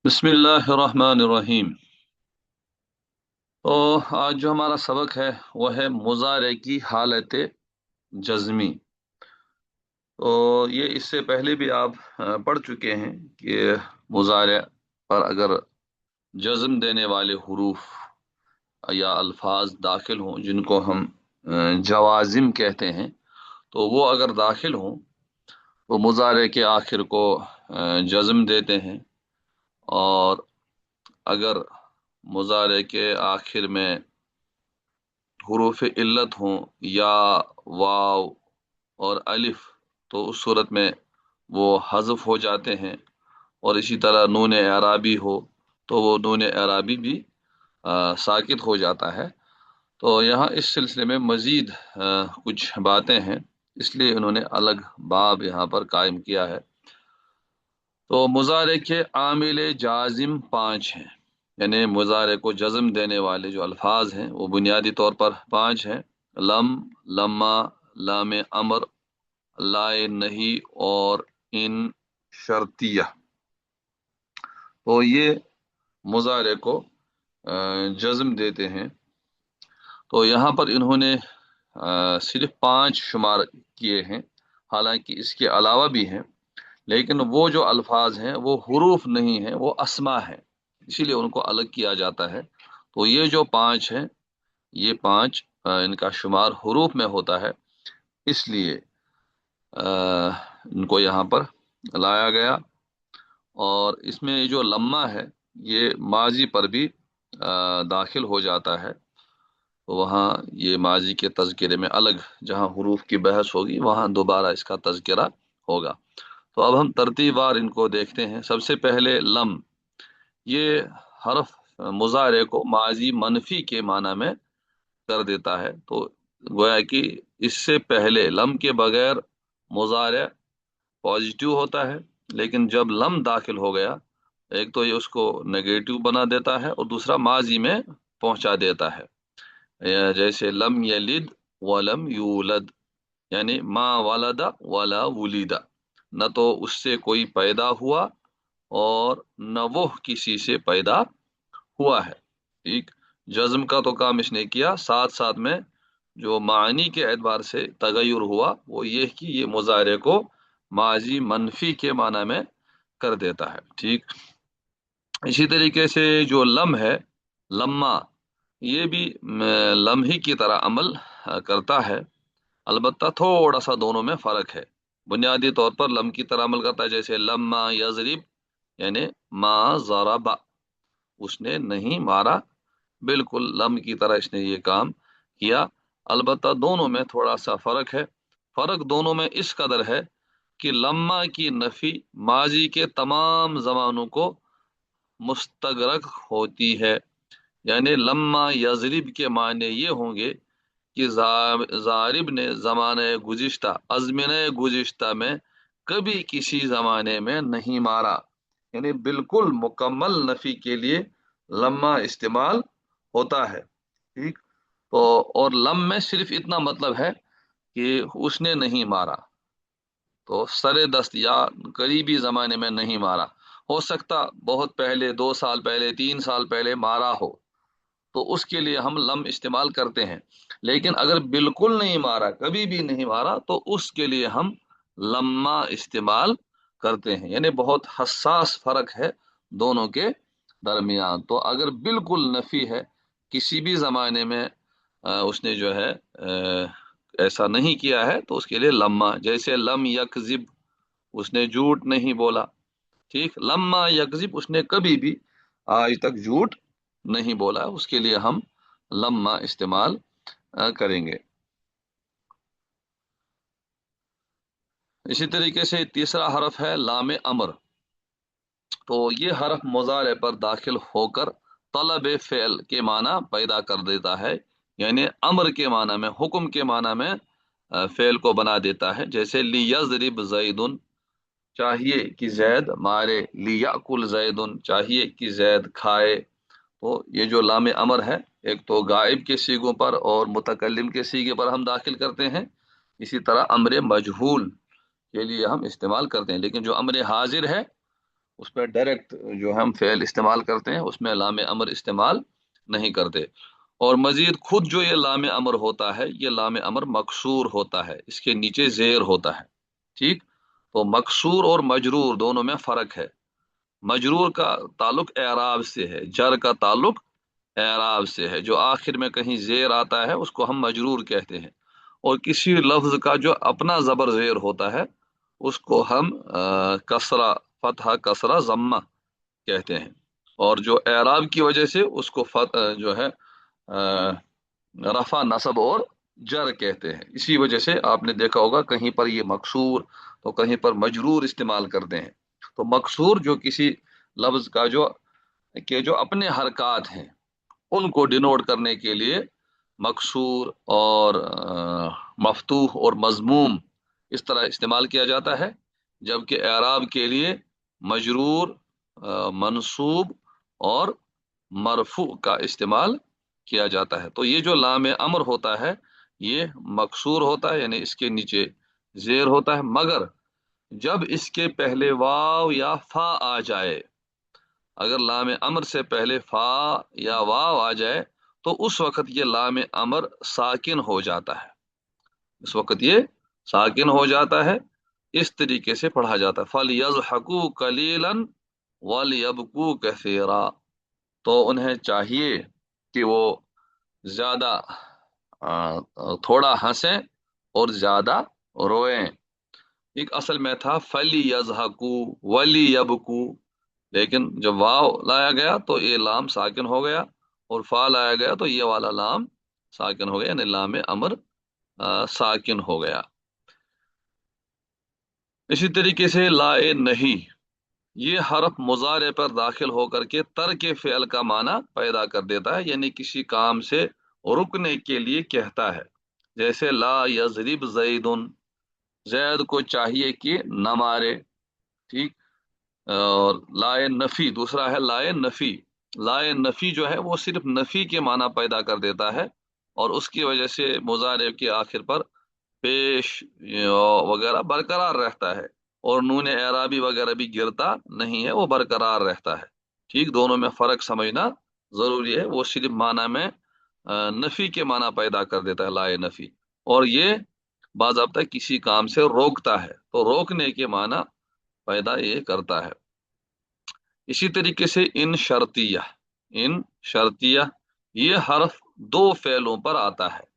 बिस्मिल्लाहिर्रहमानिर्रहीम। तो आज जो हमारा सबक है वह है मुजारे की हालत जज़मी। तो ये इससे पहले भी आप पढ़ चुके हैं कि मुजारे पर अगर जज़म देने वाले हुरूफ या अल्फाज दाखिल हों जिनको हम जवाजिम कहते हैं, तो वो अगर दाखिल हों तो मुजारे के आखिर को जज़म देते हैं। और अगर मुजारे के आखिर में हुरूफ इल्लत हों या वाव और अलिफ, तो उस सूरत में वो हज़फ हो जाते हैं। और इसी तरह नून एराबी हो तो वो नून एराबी भी साकित हो जाता है। तो यहाँ इस सिलसिले में मज़ीद कुछ बातें हैं, इसलिए उन्होंने अलग बाब यहाँ पर कायम किया है। तो मुजारे के आमिल जाजिम पाँच हैं, यानी मुजारे को जज्म देने वाले जो अल्फाज हैं वो बुनियादी तौर पर पाँच हैं। लम, लम्मा, लाम अमर, लाए नहीं और इन शर्तिया। तो ये मुजारे को जज्म देते हैं। तो यहाँ पर इन्होंने सिर्फ पाँच शुमार किए हैं, हालांकि इसके अलावा भी हैं, लेकिन वो जो अल्फाज हैं वो हुरूफ नहीं हैं, वो अस्मा है, इसीलिए उनको अलग किया जाता है। तो ये जो पांच हैं, ये पांच इनका शुमार हुरूफ में होता है, इसलिए अ, इनको यहाँ पर लाया गया। और इसमें ये जो लम्मा है ये माजी पर भी दाखिल हो जाता है। तो वहाँ ये माजी के तज़किरे में अलग, जहाँ हुरूफ की बहस होगी वहाँ दोबारा इसका तज़किरा होगा। तो अब हम तरतीबवार इनको देखते हैं। सबसे पहले लम, ये हरफ मुजारे को माजी मनफी के माना में कर देता है। तो गोया कि इससे पहले लम के बगैर मुजारे पॉजिटिव होता है, लेकिन जब लम दाखिल हो गया, एक तो ये उसको नेगेटिव बना देता है और दूसरा माजी में पहुंचा देता है। जैसे लम यलिद वलम यूलद, यानी मा वालदा वला वुलिदा, न तो उससे कोई पैदा हुआ और न वो किसी से पैदा हुआ है। ठीक, जज्म का तो काम इसने किया, साथ साथ में जो मानी के एतबार से तगय्युर हुआ वो ये कि ये मुजारे को माजी मनफी के माना में कर देता है। ठीक, इसी तरीके से जो लम है, लम्मा, ये भी लम्ही की तरह अमल करता है, अलबत्ता थोड़ा सा दोनों में फर्क है। बुनियादी तौर पर लम की तरह अमल करता है, जैसे लम्मा यजरिब, यानी मा ज़रबा, उसने नहीं मारा, बिल्कुल लम की तरह इसने ये काम किया। अलबत्ता दोनों में थोड़ा सा फर्क है। फर्क दोनों में इस कदर है कि लम्मा की नफी माजी के तमाम जमानों को मुस्तगरक होती है, यानी लम्मा यजरिब के माने ये होंगे कि जारिब ने जमाने गुजिश्ता, अजमिने गुजिश्ता में कभी किसी जमाने में नहीं मारा, यानी बिल्कुल मुकम्मल नफी के लिए लम्मा इस्तेमाल होता है। ठीक, तो और लम में सिर्फ इतना मतलब है कि उसने नहीं मारा, तो सरे दस्त या करीबी जमाने में नहीं मारा। हो सकता बहुत पहले, 2 साल पहले, 3 साल पहले मारा हो, तो उसके लिए हम लम इस्तेमाल करते हैं। लेकिन अगर बिल्कुल नहीं मारा, कभी भी नहीं मारा, तो उसके लिए हम लम्मा इस्तेमाल करते हैं। यानी बहुत हसास फर्क है दोनों के दरमियान। तो अगर बिल्कुल नफी है, किसी भी जमाने में उसने जो है ऐसा नहीं किया है, तो उसके लिए लम्मा। जैसे लम यकजिब, उसने झूठ नहीं बोला। ठीक, लम्मा यकजिब, उसने कभी भी आज तक झूठ नहीं बोला, उसके लिए हम लम्मा इस्तेमाल करेंगे। इसी तरीके से तीसरा हरफ है लाम अमर। तो ये हरफ मुजारे पर दाखिल होकर तलब फ़ेल के माना पैदा कर देता है, यानी अमर के माना में, हुक्म के माना में फ़ेल को बना देता है। जैसे लियज़रिब ज़ैदुन, चाहिए कि जैद मारे, लियाकुल जैदुन, चाहिए कि जैद खाए। तो ये जो लाम अमर है, एक तो गायब के सीगों पर और मुतकल्लिम के सीगे पर हम दाखिल करते हैं। इसी तरह अमर मजहूल के लिए हम इस्तेमाल करते हैं। लेकिन जो अमर हाजिर है اس میں ڈائریکٹ جو ہم فعل استعمال کرتے ہیں اس میں لام امر استعمال نہیں کرتے. اور مزید خود جو یہ لام امر ہوتا ہے یہ لام امر مکسور ہوتا ہے، اس کے نیچے زیر ہوتا ہے. ٹھیک. تو مکسور اور مجرور دونوں میں فرق ہے. مجرور کا تعلق اعراب سے ہے، جر کا تعلق اعراب سے ہے. جو آخر میں کہیں زیر آتا ہے اس کو ہم مجرور کہتے ہیں. اور کسی لفظ کا جو اپنا زبر زیر ہوتا ہے اس کو ہم کسرہ، فتحہ، کسرہ، ضمہ کہتے ہیں. اور جو اعراب کی وجہ سے اس کو جو ہے رفع، نصب اور جر کہتے ہیں. اسی وجہ سے آپ نے دیکھا ہوگا کہیں پر یہ مکسور تو کہیں پر مجرور استعمال کرتے ہیں. تو مکسور جو کسی لفظ کا جو اپنے حرکات ہیں ان کو ڈینوٹ کرنے کے لیے مکسور اور مفتوح اور مضموم اس طرح استعمال کیا جاتا ہے، جبکہ اعراب کے لیے مجرور، منصوب اور مرفوع کا استعمال کیا جاتا ہے. تو یہ جو لام امر ہوتا ہے یہ مکسور ہوتا ہے، یعنی اس کے نیچے زیر ہوتا ہے، مگر جب اس کے پہلے واو یا فا آ جائے، اگر لام امر سے پہلے فا یا واو آ جائے تو اس وقت یہ لام امر ساکن ہو جاتا ہے. اس وقت یہ ساکن ہو جاتا ہے. اس طریقے سے پڑھا جاتا ہے فَلْيَضْحَكُوا قَلِيلًا وَلْيَبْكُوا كَثِيرًا. تو انہیں چاہیے کہ وہ زیادہ تھوڑا ہنسیں اور زیادہ روئیں. ایک اصل میں تھا فَلْيَضْحَكُوا وَلْيَبْكُوا، لیکن جب واو لایا گیا تو یہ لام ساکن ہو گیا، اور فا لایا گیا تو یہ والا لام ساکن ہو گیا، یعنی لام امر ساکن ہو گیا. اسی طریقے سے لائے نہیں، یہ حرف مضارع پر داخل ہو کر کے ترک فعل کا معنی پیدا کر دیتا ہے، یعنی کسی کام سے رکنے کے لیے کہتا ہے. جیسے لا یضرب زید، زید کو چاہیے کہ نہ مارے. ٹھیک. اور لائے نفی دوسرا ہے لائے نفی. لائے نفی جو ہے وہ صرف نفی کے معنی پیدا کر دیتا ہے، اور اس کی وجہ سے مضارع کے آخر پر پیش وغیرہ برقرار رہتا ہے، اور نون اعرابی وغیرہ بھی گرتا نہیں ہے، وہ برقرار رہتا ہے. ٹھیک. دونوں میں فرق سمجھنا ضروری ہے. وہ صرف معنی میں نفی کے معنی پیدا کر دیتا ہے لائے نفی، اور یہ باضابطہ کسی کام سے روکتا ہے، تو روکنے کے معنی پیدا یہ کرتا ہے. اسی طریقے سے ان شرطیہ، ان شرطیہ یہ حرف دو فعلوں پر آتا ہے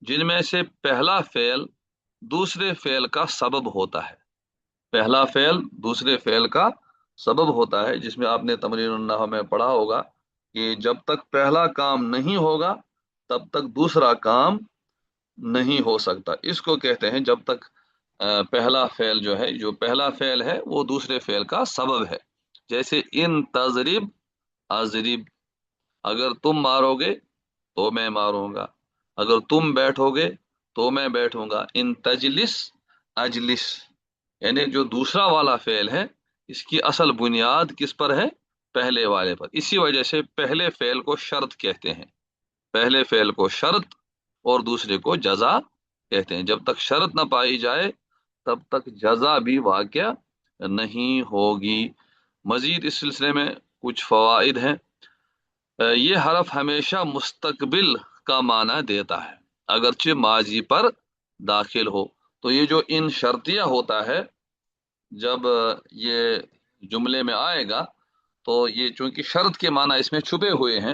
جن میں سے پہلا فعل دوسرے فعل کا سبب ہوتا ہے. پہلا فعل دوسرے فعل کا سبب ہوتا ہے، جس میں آپ نے تمرین النحو میں پڑھا ہوگا کہ جب تک پہلا کام نہیں ہوگا تب تک دوسرا کام نہیں ہو سکتا. اس کو کہتے ہیں جب تک پہلا فعل جو ہے، جو پہلا فعل ہے وہ دوسرے فعل کا سبب ہے. جیسے ان تضرب اضرب، اگر تم مارو گے تو میں ماروں گا، اگر تم بیٹھو گے تو میں بیٹھوں گا. ان تجلس اجلس، یعنی جو دوسرا والا فعل ہے اس کی اصل بنیاد کس پر ہے؟ پہلے والے پر. اسی وجہ سے پہلے فعل کو شرط کہتے ہیں. پہلے فعل کو شرط اور دوسرے کو جزا کہتے ہیں. جب تک شرط نہ پائی جائے تب تک جزا بھی واقع نہیں ہوگی. مزید اس سلسلے میں کچھ فوائد ہیں. یہ حرف ہمیشہ مستقبل کا معنی دیتا ہے اگرچہ ماضی پر داخل ہو. تو یہ جو ان شرطیہ ہوتا ہے جب یہ جملے میں آئے گا تو یہ چونکہ شرط کے معنی اس میں چھپے ہوئے ہیں،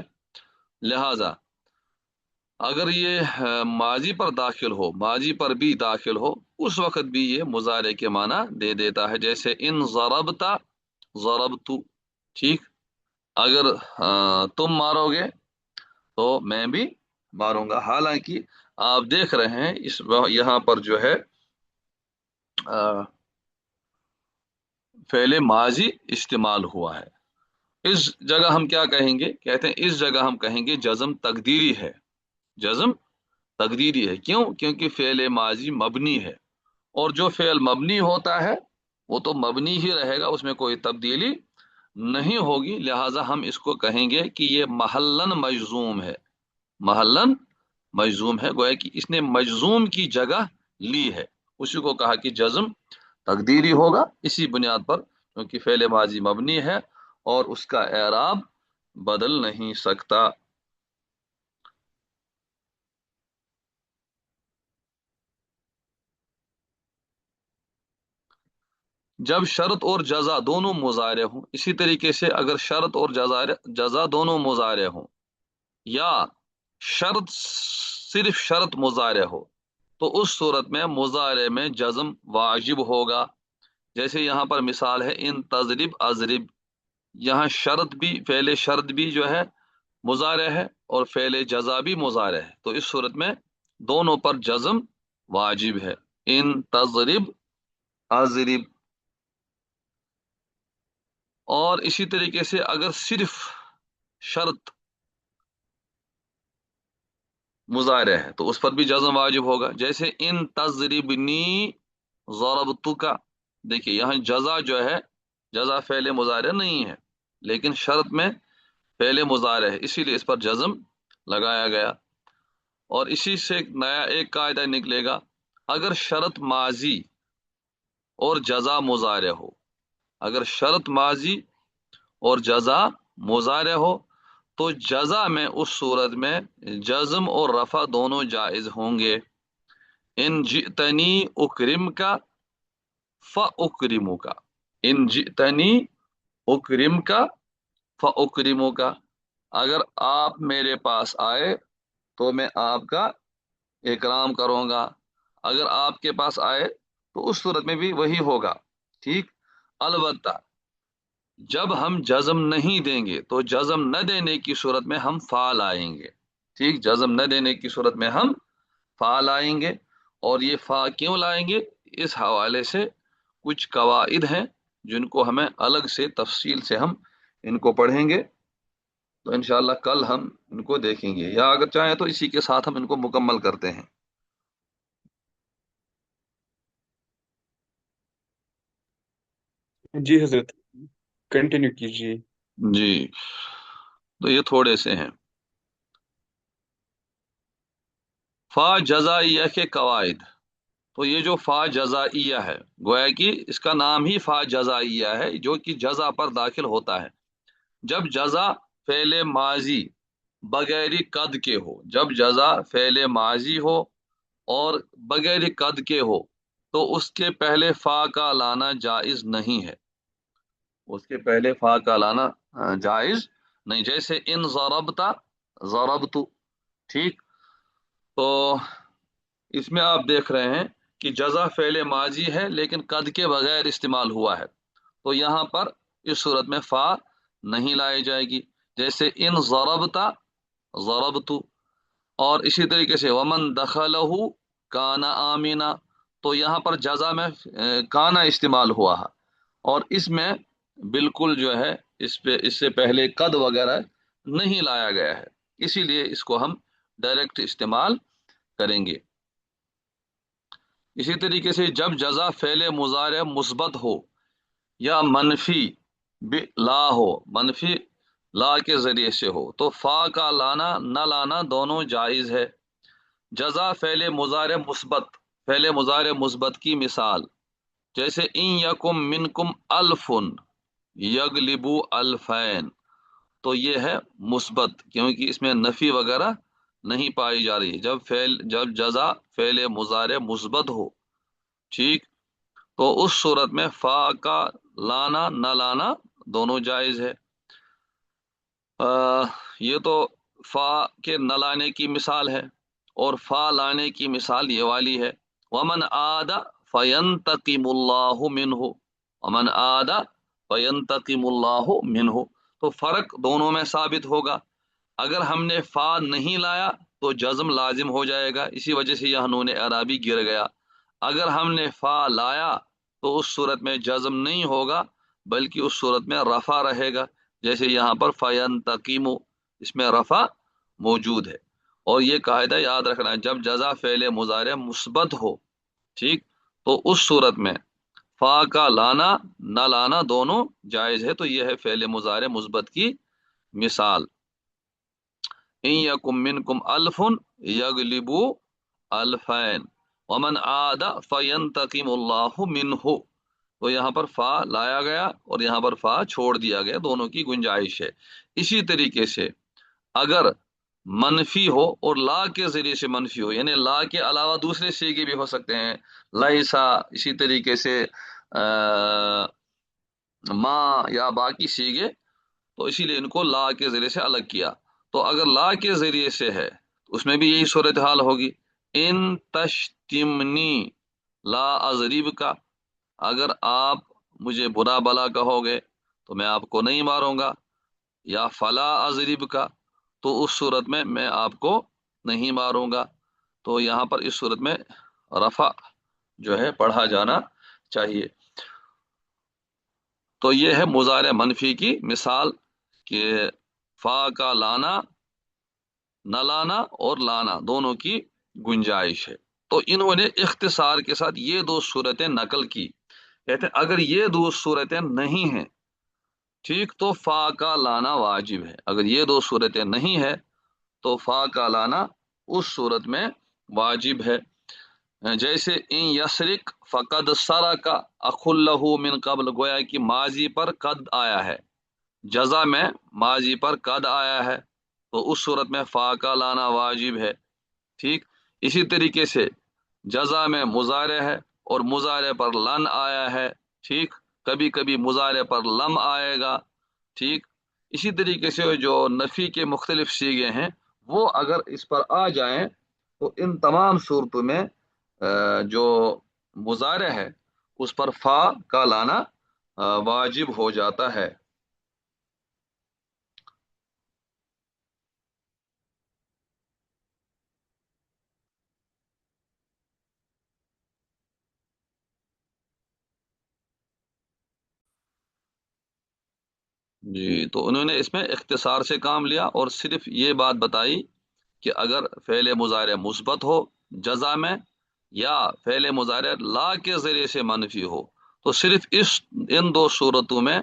لہذا اگر یہ ماضی پر داخل ہو، ماضی پر بھی داخل ہو، اس وقت بھی یہ مضارع کے معنی دے دیتا ہے. جیسے ان ضربتا ضربتو. ٹھیک. اگر تم مارو گے تو میں بھی ماروں گا. حالانکہ آپ دیکھ رہے ہیں یہاں پر جو ہے فعل ماضی استعمال ہوا ہے. اس جگہ ہم کیا کہیں گے؟ کہتے ہیں اس جگہ ہم کہیں گے جزم تقدیری ہے. جزم تقدیری ہے. کیوں؟ کیونکہ فعل ماضی مبنی ہے، اور جو فعل مبنی ہوتا ہے وہ تو مبنی ہی رہے گا، اس میں کوئی تبدیلی نہیں ہوگی. لہٰذا ہم اس کو کہیں گے کہ یہ محلن مجزوم ہے. محلن مجزوم ہے، گویا کہ اس نے مجزوم کی جگہ لی ہے. اسی کو کہا کہ جزم تقدیری ہوگا. اسی بنیاد پر क्योंकि फेल माजी मबनी है और उसका एराब बदल नहीं सकता। जब शर्त और जजा दोनों मुजारे हों, इसी तरीके से अगर शर्त और जजा जजा दोनों मुजारे हों, या शर्त सिर्फ शर्त मुजारे हो, तो उस सूरत में मुजारे में जज्म वाजिब होगा। जैसे यहाँ पर मिसाल है इन तजरिब अजरिब, यहाँ शर्त भी फेले शर्त भी जो है मुजारे है और फेले जजा भी मुजारे है, तो इस सूरत में दोनों पर जज्म वाजिब है। इन तजरिब अजरिब। और इसी तरीके से अगर सिर्फ शर्त मुजारे है तो उस पर भी जज्म वाजिब होगा। जैसे इन तजरिबनी ज़रबतुका, देखिए यहाँ जजा जो है, जजा फेले मुजारे नहीं है लेकिन शर्त में फेले मुजारे है, इसीलिए इस पर जज्म लगाया गया। और इसी से एक नया एक कायदा निकलेगा, अगर शर्त माजी और जजा मुजारे हो, अगर शर्त माजी और जजा मुजारे हो, तो जजा में उस सूरत में जज्म और रफा दोनों जायज होंगे। इन जितनी उकरिम का फ उकरिमु का, इन जितनी उकरिम का फ उकरिमु का, अगर आप मेरे पास आए तो मैं आपका इकराम करूंगा। अगर आपके पास आए तो उस सूरत में भी वही होगा। ठीक। अलबत्ता जब हम जज्म नहीं देंगे तो जज्म न देने की सूरत में हम फाल आएंगे। ठीक, जज्म न देने की सूरत में हम फाल आएंगे। और ये फा क्यों लाएंगे, इस हवाले से कुछ कवाइद हैं जिनको हमें अलग से तफसील से हम इनको पढ़ेंगे। तो इंशाअल्लाह कल हम इनको देखेंगे, या अगर चाहें तो इसी के साथ हम इनको मुकम्मल करते हैं। जी हजरत, कंटिन्यू कीजिए। जी, तो ये थोड़े से हैं फा जजाइया के कवाइद। तो ये जो फा जजाइया है, गोया कि इसका नाम ही फा जजाइया है, जो कि जजा पर दाखिल होता है। जब जजा फेले माजी बगैर कद के हो, जब जजा फेले माजी हो और बगैर कद के हो, तो उसके पहले फा का लाना जायज नहीं है। उसके पहले फा का लाना जायज नहीं। जैसे इन ज़रबता ज़रबतु। ठीक। तो इसमें आप देख रहे हैं कि जजा फेले माजी है लेकिन कद के बगैर इस्तेमाल हुआ है, तो यहाँ पर इस सूरत में फा नहीं लाई जाएगी। जैसे इन ज़रबता ज़रबतु। और इसी तरीके से वमन दखलहु काना आमीना, तो यहाँ पर जजा में काना इस्तेमाल हुआ है और इसमें बिल्कुल जो है इस पे इससे पहले कद वगैरह नहीं लाया गया है, इसीलिए इसको हम डायरेक्ट इस्तेमाल करेंगे। इसी तरीके से जब जजा फेले मुजारे मुस्बत हो या मनफी ला हो, मनफी ला के जरिए से हो, तो फा का लाना न लाना दोनों जायज है। जजा फेले मुजारे मुस्बत, फेले मुजारे मुस्बत की मिसाल, जैसे इन यकुम मिनकुम अल्फुन यगलिबु अल्फैन, तो ये है मुस्बत क्योंकि इसमें नफी वगैरह नहीं पाई जा रही। जब जजा फेले मुजारे मुस्बत हो, ठीक, तो उस सूरत में फा का लाना न लाना दोनों जायज है। ये तो फा के न लाने की मिसाल है। और फा लाने की मिसाल ये वाली है, वमन आदा फयंतकिमुल्लाहु मिन्हु, वमन आदा फयंतकिमुल्लाहु मिन्हु। तो फर्क दोनों में साबित होगा। अगर हमने फा नहीं लाया तो जज्म लाजिम हो जाएगा, इसी वजह से यह नून अराबी गिर गया। अगर हमने फा लाया तो उस सूरत में जज्म नहीं होगा बल्कि उस सूरत में रफा रहेगा। जैसे यहाँ पर फयन तकीमो, इसमें रफा मौजूद है। और ये कायदा याद रखना है, जब जजा फेले मुजारे मुस्बत हो, ठीक, तो उस सूरत में फा का लाना न लाना दोनों जायज है। तो यह है फेले मुजारे मुस्बत की मिसाल। इन यकुम मिनकुम अल्फुन यगलिबु अल्फैन वमन आदा फयंतकिमुल्लाहु मिन्हु। तो यहाँ पर फा लाया गया और यहाँ पर फा छोड़ दिया गया, दोनों की गुंजाइश है। इसी तरीके से अगर मनफी हो और ला के जरिए से मनफी हो, यानी ला के अलावा दूसरे सीगे भी हो सकते हैं, लाइसा, इसी तरीके से माँ या बाकी सीगे, तो इसीलिए इनको ला के जरिए से अलग किया। तो अगर ला के जरिए से है तो उसमें भी यही सूरत हाल होगी। इन तश्तिमनी ला अजरीब का, अगर आप मुझे बुरा भला कहोगे तो मैं आपको नहीं मारूंगा। या फला अजरीब का, तो उस सूरत में मैं आपको नहीं मारूंगा। तो यहाँ पर इस सूरत में रफा जो है पढ़ा जाना चाहिए। तो ये है मुजारे मनफी की मिसाल कि फा का लाना, न लाना और लाना दोनों की गुंजाइश है। तो इन्होंने इख्तिसार के साथ ये दो सूरतें नकल की। कहते हैं अगर ये दो सूरतें नहीं हैं, ठीक, तो फा का लाना वाजिब है। अगर ये दो सूरतें नहीं है तो फा का लाना उस सूरत में वाजिब है। जैसे इन यसरिक फकद सरा का अखुल्लहु मिन कबल, गोया कि माजी पर कद आया है, जजा में माजी पर कद आया है, तो उस सूरत में फा का लाना वाजिब है। ठीक, इसी तरीके से जजा में मुजारे है और मुजारे पर लन आया है। ठीक, कभी कभी मुजारे पर लम आएगा। ठीक, इसी तरीके से जो नफी के मुख्तलिफ सीगे हैं वो अगर इस पर आ जाएं तो इन तमाम सूरतों में जो मुजारे है उस पर फा का लाना वाजिब हो जाता है। जी, तो उन्होंने इसमें इख्तिसार से काम लिया और सिर्फ ये बात बताई कि अगर फ़ेल मुजारे मुस्बत हो जजा में, या फ़ेल मुजारे ला के जरिए से मनफी हो, तो सिर्फ इस इन दो सूरतों में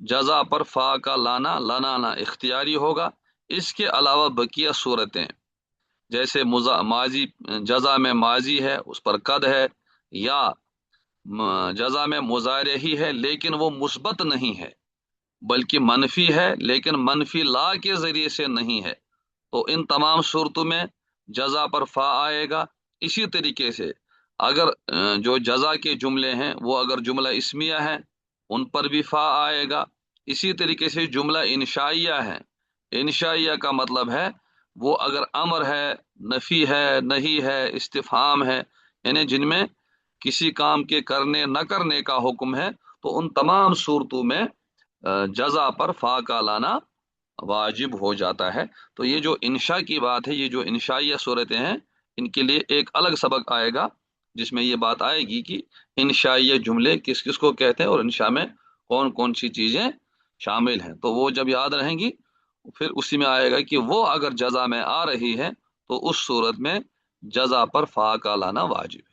जजा पर फा का लाना लनाना इख्तियारी होगा। इसके अलावा बकिया सूरतें, जैसे माजी, जजा में माजी है उस पर कद है, या जजा में मुजारे ही है लेकिन वो मुस्बत नहीं है बल्कि मनफी है, लेकिन मनफी ला के जरिए से नहीं है, तो इन तमाम सूरतों में जजा पर फा आएगा। इसी तरीके से अगर जो जजा के जुमले हैं वो अगर जुमला इस्मिया है उन पर भी फा आएगा। इसी तरीके से जुमला इंशाइया है, इंशाइया का मतलब है वो अगर अमर है, नफी है, नहीं है, इस्तिफहाम है, यानी जिनमें किसी काम के करने न करने का हुक्म है, तो उन तमाम सूरतों में जजा पर फा का लाना वाजिब हो जाता है। तो ये जो इंशा की बात है, ये जो इंशाइया सूरतें हैं, इनके लिए एक अलग सबक आएगा जिसमें ये बात आएगी कि इंशाइया जुमले किस किस को कहते हैं और इंशा में कौन कौन सी चीजें शामिल हैं। तो वो जब याद रहेंगी फिर उसी में आएगा कि वो अगर जजा में आ रही है तो उस सूरत में जजा पर फा का लाना वाजिब है।